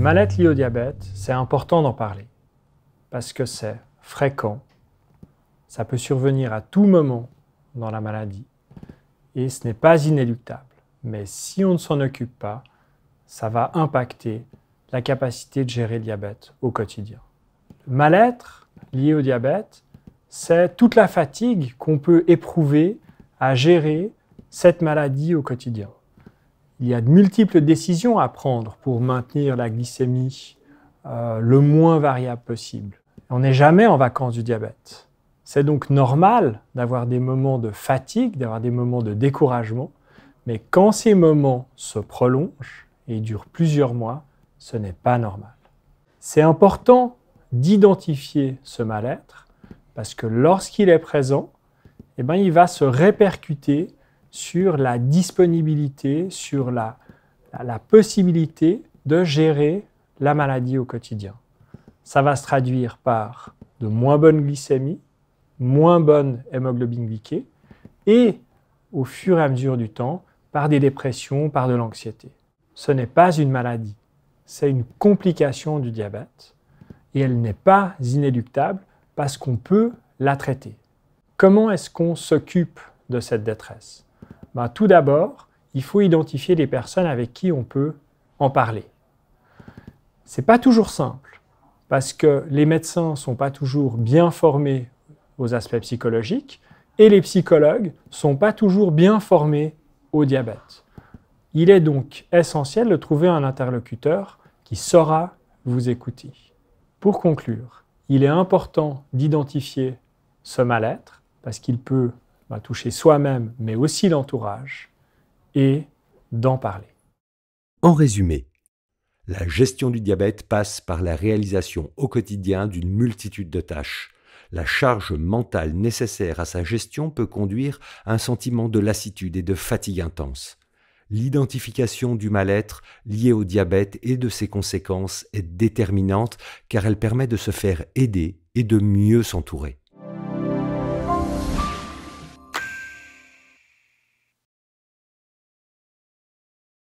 mal-être lié au diabète, c'est important d'en parler parce que c'est fréquent, ça peut survenir à tout moment dans la maladie et ce n'est pas inéluctable. Mais si on ne s'en occupe pas, ça va impacter la capacité de gérer le diabète au quotidien. Le mal-être lié au diabète, c'est toute la fatigue qu'on peut éprouver à gérer cette maladie au quotidien. Il y a de multiples décisions à prendre pour maintenir la glycémie le moins variable possible. On n'est jamais en vacances du diabète. C'est donc normal d'avoir des moments de fatigue, d'avoir des moments de découragement, mais quand ces moments se prolongent et durent plusieurs mois, ce n'est pas normal. C'est important d'identifier ce mal-être parce que lorsqu'il est présent, il va se répercuter sur la disponibilité, sur la possibilité de gérer la maladie au quotidien. Ça va se traduire par de moins bonne glycémie, moins bonne hémoglobine glyquée et, au fur et à mesure du temps, par des dépressions, par de l'anxiété. Ce n'est pas une maladie, c'est une complication du diabète et elle n'est pas inéluctable parce qu'on peut la traiter. Comment est-ce qu'on s'occupe de cette détresse ? Tout d'abord, il faut identifier les personnes avec qui on peut en parler. Ce n'est pas toujours simple, parce que les médecins ne sont pas toujours bien formés aux aspects psychologiques et les psychologues ne sont pas toujours bien formés au diabète. Il est donc essentiel de trouver un interlocuteur qui saura vous écouter. Pour conclure, il est important d'identifier ce mal-être, parce qu'il peut toucher soi-même, mais aussi l'entourage, et d'en parler. En résumé, la gestion du diabète passe par la réalisation au quotidien d'une multitude de tâches. La charge mentale nécessaire à sa gestion peut conduire à un sentiment de lassitude et de fatigue intense. L'identification du mal-être lié au diabète et de ses conséquences est déterminante car elle permet de se faire aider et de mieux s'entourer.